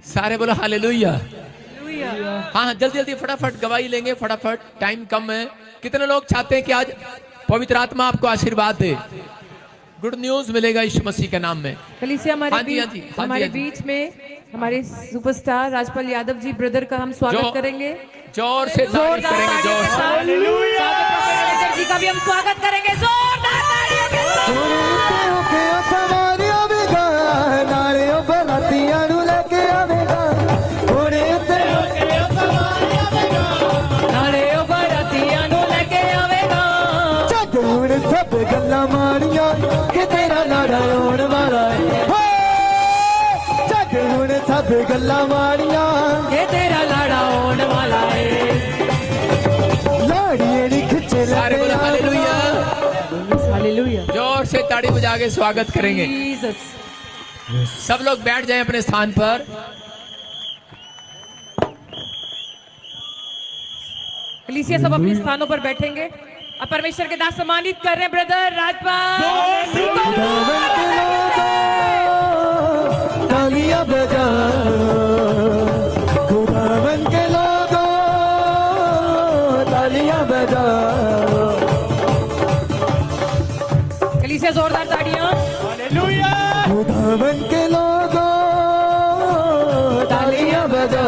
सारे बोलो हालेलुया। हाँ जल्दी जल्दी फटाफट गवाही लेंगे, फटाफट, टाइम कम है। कितने लोग चाहते हैं कि आज पवित्र आत्मा आपको आशीर्वाद दे, गुड न्यूज मिलेगा यीशु मसीह के नाम में। कलीसिया हमारे बीच में हमारे सुपरस्टार राजपाल यादव जी ब्रदर का हम स्वागत करेंगे, जोर से तारीफ करेंगे, जोर से जी का भी हम स्वागत करेंगे जोरदार तालियों के सब गल्ला मारिया कि तेरा लाड़ा होने वाला है, सब गल्ला मारिया ये तेरा लाड़ा होने वाला है। लाड़िये खिंचे सारे बोलो हालेलुया, हालेलुया। जोर से ताड़ी बजा के स्वागत करेंगे। सब लोग बैठ जाएं अपने स्थान पर। कलीसिया सब अपने स्थानों पर बैठेंगे। अब परमेश्वर के दास सम्मानित कर रहे हैं ब्रदर राजपाल। तालियां बजा खुदावन के लोगों, तालियां बजा। कलीसिया जोरदार ताड़ियां। हालेलुया। खुदावन के लोगों तालियां बजा,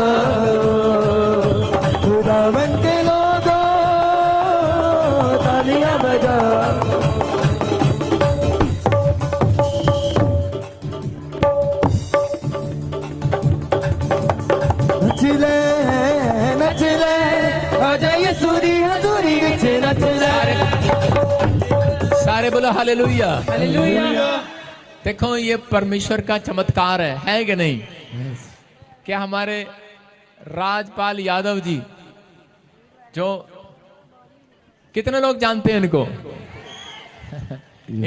खुदावन के लोगों तालियां बजा। नचले नचले आजा यीशुरी हजूरी विच नचले। सारे बोलो हालेलुया, हालेलुया। देखो ये परमेश्वर का चमत्कार है कि नहीं? क्या हमारे राजपाल यादव जी, जो कितने लोग जानते हैं इनको?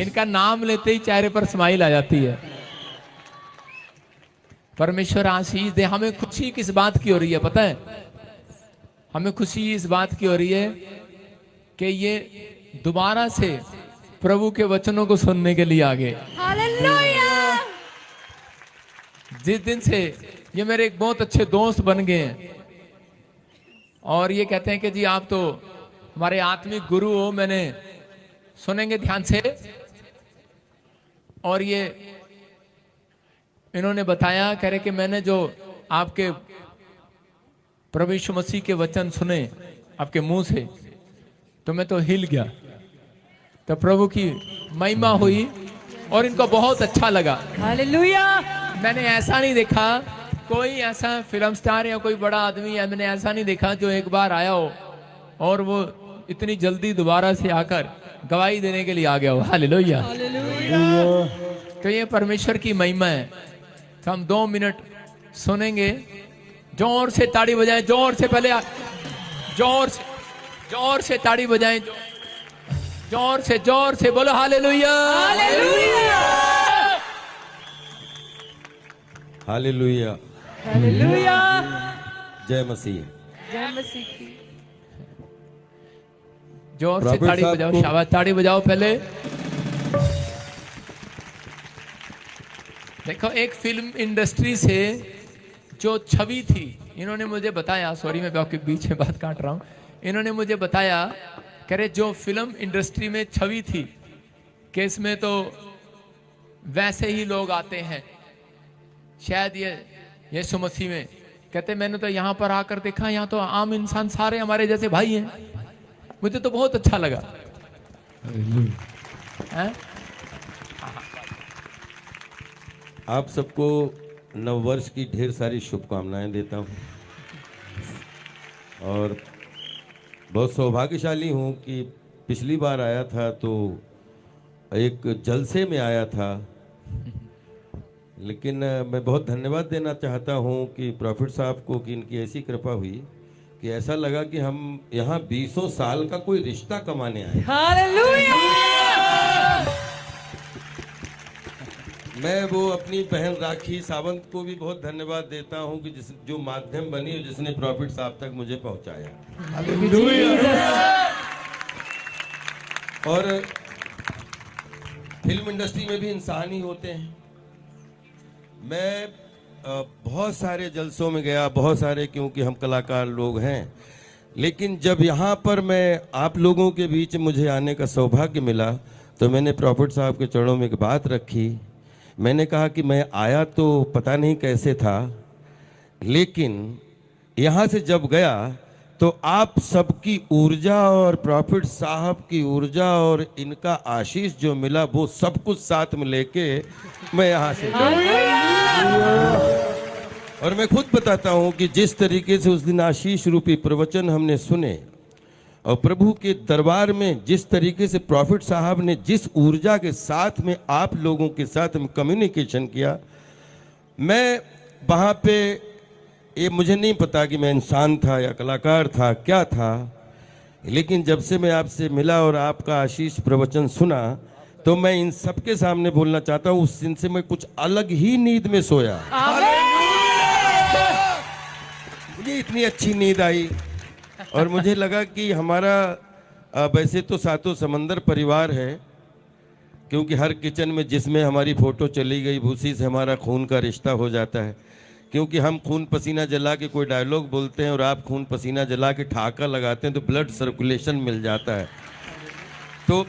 इनका नाम लेते ही चेहरे पर स्माइल आ जाती है। परमेश्वर आशीष दे। हमें खुशी किस बात की हो रही है पता है? हमें खुशी इस बात की हो रही है कि ये दोबारा से प्रभु के वचनों को सुनने के लिए आ गए। हालेलुया। जिस दिन से ये मेरे एक बहुत अच्छे दोस्त बन गए हैं और ये कहते हैं कि जी आप तो हमारे आत्मिक गुरु हो, मैंने सुनेंगे ध्यान से। और ये इन्होंने बताया, कह रहे कि मैंने जो आपके प्रभु यीशु मसीह के वचन सुने आपके मुंह से, तो मैं तो हिल गया। तो प्रभु की महिमा हुई और इनको बहुत अच्छा लगा। हालेलुया। मैंने ऐसा नहीं देखा, कोई ऐसा फिल्म स्टार या कोई बड़ा आदमी है, मैंने ऐसा नहीं देखा जो एक बार आया हो और वो इतनी जल्दी दोबारा से आकर गवाही देने के लिए आ गया हो। हालेलुया। तो ये परमेश्वर की महिमा है। तो हम 2 मिनट सुनेंगे। जोर से ताड़ी बजाएं, जोर से पहले जोर से ताड़ी बजाएं, जोर से बोलो हालेलुया। हालेलुया। हालेलुया। जय मसीह। जय मसीह की। जोर से ताड़ी बजाओ, शाबाश, ताड़ी बजाओ पहले। देखो एक फिल्म इंडस्ट्री से जो छवि थी, इन्होंने मुझे बताया, सॉरी मैं आपके बीच में बात काट रहा हूं, इन्होंने मुझे बताया, कह रहे जो फिल्म इंडस्ट्री में छवि थी कि इसमें तो वैसे ही लोग आते हैं, शायद ये यीशु मसीह में, कहते मैंने तो यहाँ पर आकर देखा, यहाँ तो आम इंसान सारे हमारे जैसे भाई हैं। मुझे तो बहुत अच्छा लगा। आप सबको नववर्ष की ढेर सारी शुभकामनाएं देता हूं और बहुत सौभाग्यशाली हूं कि पिछली बार आया था तो एक जलसे में आया था, लेकिन मैं बहुत धन्यवाद देना चाहता हूं कि प्रॉफिट साहब को कि इनकी ऐसी कृपा हुई कि ऐसा लगा कि हम यहाँ 20 साल का कोई रिश्ता कमाने आए। हालेलुया। मैं वो अपनी बहन राखी सावंत को भी बहुत धन्यवाद देता हूं कि जो माध्यम बनी और जिसने प्रॉफिट साहब तक मुझे पहुंचाया। और फिल्म इंडस्ट्री में भी इंसान ही होते हैं। मैं बहुत सारे जलसों में गया, बहुत सारे, क्योंकि हम कलाकार लोग हैं, लेकिन जब यहाँ पर मैं आप लोगों के बीच मुझे आने का सौभाग्य मिला तो मैंने प्रॉफिट साहब के चरणों में एक बात रखी। मैंने कहा कि मैं आया तो पता नहीं कैसे था, लेकिन यहाँ से जब गया तो आप सबकी ऊर्जा और प्रॉफिट साहब की ऊर्जा और इनका आशीष जो मिला वो सब कुछ साथ में लेके मैं यहाँ से और मैं खुद बताता हूँ कि जिस तरीके से उस दिन आशीष रूपी प्रवचन हमने सुने और प्रभु के दरबार में जिस तरीके से प्रॉफिट साहब ने जिस ऊर्जा के साथ में आप लोगों के साथ में कम्युनिकेशन किया, मैं वहाँ पे ये मुझे नहीं पता कि मैं इंसान था या कलाकार था क्या था, लेकिन जब से मैं आपसे मिला और आपका आशीष प्रवचन सुना तो मैं इन सबके सामने बोलना चाहता हूँ, उस दिन से मैं कुछ अलग ही नींद में सोया। मुझे इतनी अच्छी नींद आई और मुझे लगा कि हमारा वैसे तो सातों समंदर परिवार है, क्योंकि हर किचन में जिसमें हमारी फोटो चली गई उसी से हमारा खून का रिश्ता हो जाता है, क्योंकि हम खून पसीना जला के कोई डायलॉग बोलते हैं और आप खून पसीना जला के ठहाका लगाते हैं तो ब्लड सर्कुलेशन मिल जाता है, तो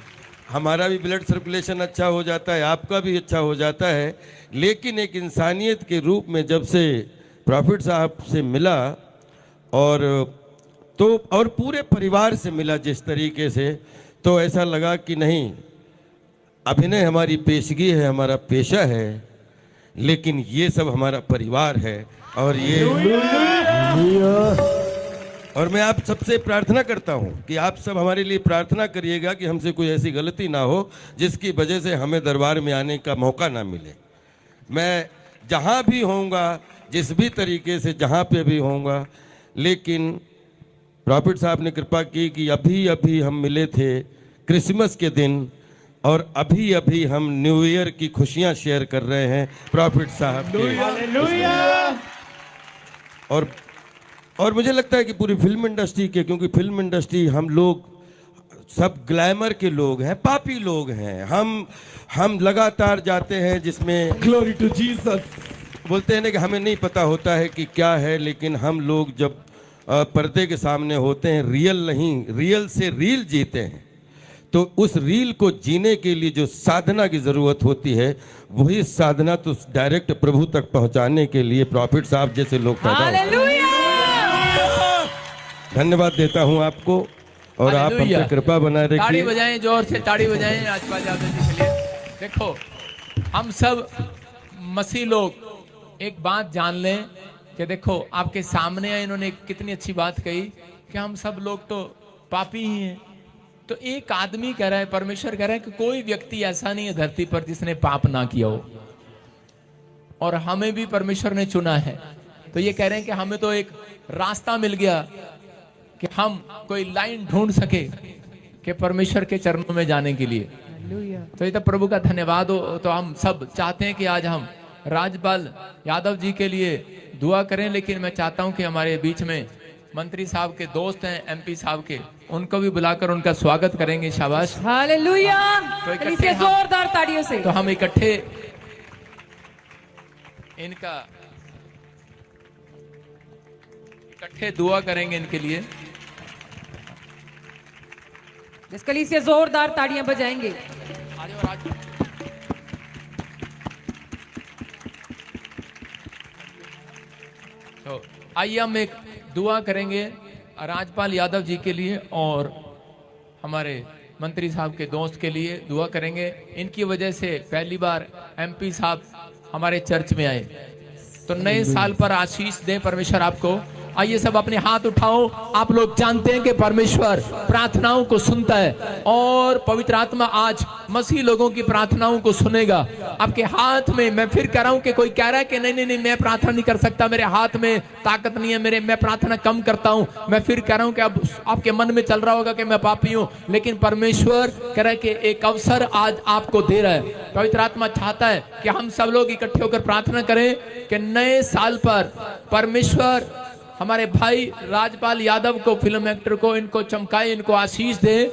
हमारा भी ब्लड सर्कुलेशन अच्छा हो जाता है, आपका भी अच्छा हो जाता है। लेकिन एक इंसानियत के रूप में जब से प्रॉफिट साहब से मिला और पूरे परिवार से मिला जिस तरीके से, तो ऐसा लगा कि नहीं, अभिनय हमारी पेशगी है, हमारा पेशा है, लेकिन ये सब हमारा परिवार है। और ये और मैं आप सबसे प्रार्थना करता हूं कि आप सब हमारे लिए प्रार्थना करिएगा कि हमसे कोई ऐसी गलती ना हो जिसकी वजह से हमें दरबार में आने का मौका ना मिले। मैं जहां भी होऊंगा, जिस भी तरीके से जहां पे भी होऊंगा, लेकिन प्रॉफिट साहब ने कृपा की कि अभी अभी हम मिले थे क्रिसमस के दिन और अभी अभी हम न्यू ईयर की खुशियां शेयर कर रहे हैं प्रॉफिट साहब के। और मुझे लगता है कि पूरी फिल्म इंडस्ट्री के, क्योंकि फिल्म इंडस्ट्री हम लोग सब ग्लैमर के लोग हैं, पापी लोग हैं, हम लगातार जाते हैं जिसमें ग्लोरी टू जीसस बोलते हैं ना कि हमें नहीं पता होता है कि क्या है, लेकिन हम लोग जब पर्दे के सामने होते हैं, रियल नहीं, रियल से रील जीते हैं, तो उस रील को जीने के लिए जो साधना की जरूरत होती है, वही साधना तो डायरेक्ट प्रभु तक पहुंचाने के लिए प्रॉफिट साहब जैसे लोग पैदा होते हैं। धन्यवाद देता हूं आपको और आप हम पे कृपा बनाए रखिए। ताड़ी बजाएं, जोर से ताड़ी बजाएं राजपाल यादव जी के लिए। देखो, हम सब मसीह लोग एक बात जान लें कि देखो आपके सामने इन्होंने कितनी अच्छी बात कही कि हम सब लोग तो पापी ही हैं। तो एक आदमी कह रहा है, परमेश्वर कह रहा है कि कोई व्यक्ति ऐसा नहीं है धरती पर जिसने पाप ना किया हो, और हमें भी परमेश्वर ने चुना है। तो ये कह रहे हैं कि हमें तो एक रास्ता मिल गया कि हम कोई लाइन ढूंढ सके कि परमेश्वर के चरणों में जाने के लिए। तो ये तो प्रभु का धन्यवाद हो। तो हम सब चाहते हैं कि आज हम राजपाल यादव जी के लिए दुआ करें, लेकिन मैं चाहता हूं कि हमारे बीच में मंत्री साहब के दोस्त हैं, एमपी साहब के, उनको भी बुलाकर उनका स्वागत करेंगे। शाबाश, हालेलुया। तो इकट्ठे जोरदार तालियों से तो हम इकट्ठे दुआ करेंगे इनके लिए। जिस कलीसिया जोरदार ताड़ियां बजाएंगे। तो आइए हम एक दुआ करेंगे राजपाल यादव जी के लिए और हमारे मंत्री साहब के दोस्त के लिए दुआ करेंगे। इनकी वजह से पहली बार एमपी साहब हमारे चर्च में आए, तो नए साल पर आशीष दे परमेश्वर आपको। आइए सब अपने हाथ उठाओ। आप लोग जानते हैं कि परमेश्वर प्रार्थनाओं को सुनता है और पवित्र आत्मा आज मसीह लोगों की प्रार्थनाओं को सुनेगा। आपके हाथ में, मैं फिर कह रहा हूं कि कोई कह रहा है कि नहीं मैं प्रार्थना नहीं कर सकता, मेरे हाथ में ताकत नहीं है, मैं प्रार्थना कम करता हूं। मैं फिर कह रहा हूं कि अब आपके मन में चल रहा होगा कि मैं पापी हूं, लेकिन परमेश्वर कह रहा है कि एक अवसर आज आपको दे रहा है। पवित्र आत्मा चाहता है कि हम सब लोग इकट्ठे होकर प्रार्थना करें कि नए साल पर परमेश्वर हमारे भाई राजपाल यादव को, फिल्म एक्टर को, इनको चमकाए, इनको आशीष दे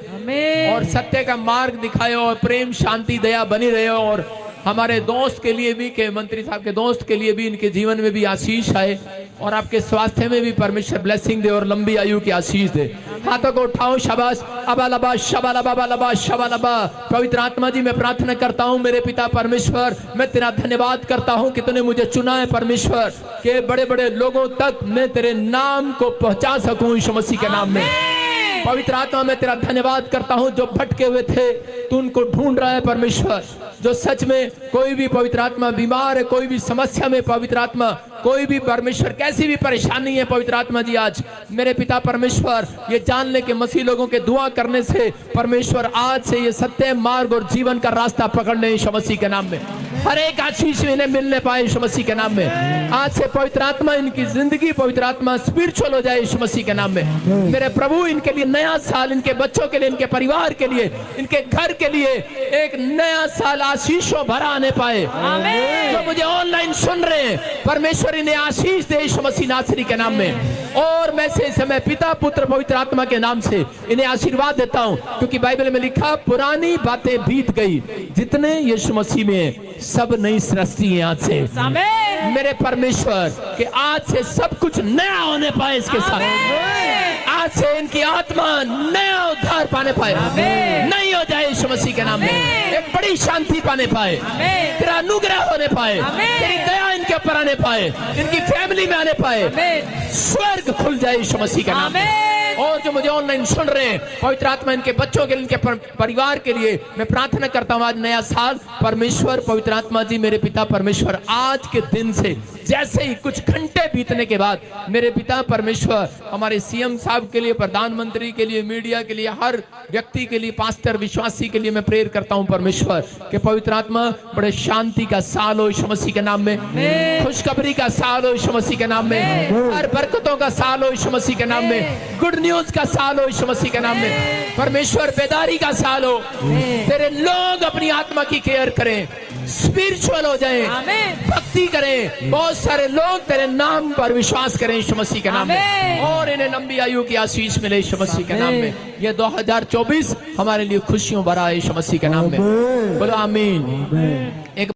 और सत्य का मार्ग दिखाए और प्रेम शांति दया बनी रहे और हमारे दोस्त के लिए भी, के मंत्री साहब के दोस्त के लिए भी, इनके जीवन में भी आशीष आए और आपके स्वास्थ्य में भी परमेश्वर ब्लेसिंग दे और लंबी आयु की आशीष दे। हाथों को उठाओ, शाबाश, अबालबा शबालबा शबालबा। पवित्र आत्मा जी, मैं प्रार्थना करता हूँ मेरे पिता परमेश्वर, मैं तेरा धन्यवाद करता हूँ कि तूने मुझे चुना है परमेश्वर, के बड़े बड़े लोगों तक मैं तेरे नाम को पहुंचा सकूं यीशु मसीह के नाम में। पवित्र आत्मा, मैं तेरा धन्यवाद करता हूं, जो भटके हुए थे तू उनको ढूंढ रहा है परमेश्वर, जो सच में कोई भी पवित्र आत्मा बीमार है, कोई भी समस्या में पवित्र आत्मा, कोई भी परमेश्वर कैसी भी परेशानी है पवित्र आत्मा जी, आज मेरे पिता परमेश्वर ये जान ले कि मसीह लोगों के दुआ करने से परमेश्वर आज से ये सत्य मार्ग और जीवन का रास्ता पकड़ ले यीशु मसीह के नाम में। हर एक आशीष इन्हें मिलने पाए यीशु मसीह के नाम में। आज से पवित्र आत्मा इनकी जिंदगी पवित्र आत्मा स्पिरिचुअल हो जाए यीशु मसीह के नाम में। मेरे प्रभु, इनके लिए नया साल, इनके बच्चों के लिए, इनके परिवार के लिए, इनके घर के लिए एक नया साल आशीषों भरा आने पाए। जो मुझे ऑनलाइन सुन रहे हैं परमेश्वर इन्हें आशीष दे यीशु मसीह नासरी के नाम में। और मैं से समय पिता पुत्र पवित्र आत्मा के नाम से इन्हें आशीर्वाद देता हूं, क्योंकि बाइबल में लिखा पुरानी बातें बीत गई, जितने यीशु मसीह में सब नई सृष्टि है आज से। मेरे परमेश्वर के आज से सब कुछ नया होने पाए इसके साथ। आज से इनकी आत्मा नया उद्धार पाने पाए, नई हो जाए यीशु मसीह के नाम में। एक बड़ी शांति पाने पाए, तेरा अनुग्रह होने पाए, तेरी दया इनके ऊपर आने पाए, इनकी फैमिली में आने पाए, स्वर्ग खुल जाए यीशु मसीह के नाम में। और जो मुझे ऑनलाइन सुन रहे हैं पवित्र आत्मा इनके बच्चों के लिए, इनके परिवार के लिए मैं प्रार्थना करता हूँ, आज नया साल परमेश्वर पवित्र आत्मा जी मेरे पिता परमेश्वर आज के दिन से जैसे ही कुछ घंटे बीतने के बाद मेरे पिता परमेश्वर हमारे सीएम साहब के लिए, प्रधानमंत्री के लिए, मीडिया के लिए, हर व्यक्ति के लिए, पास्टर विश्वासी के लिए मैं प्रेयर करता हूँ परमेश्वर कि पवित्र आत्मा बड़े शांति का साल हो यीशु मसीह के नाम में, खुशखबरी का साल हो यीशु मसीह के नाम में, हर बरकतों का साल हो यीशु मसीह के नाम में, गुड न्यूज का साल हो यीशु मसीह के नाम में। परमेश्वर बेदारी का साल हो, तेरे लोग अपनी आत्मा की केयर करें, स्पिरिचुअल हो जाएं, भक्ति करें, बहुत सारे लोग तेरे नाम पर विश्वास करें यीशु मसीह के नाम में, और इन्हें लंबी आयु की आशीष मिले यीशु मसीह के नाम में। ये 2024 हमारे लिए खुशियों भरा है यीशु मसीह के नाम में। बोलो आमीन। एक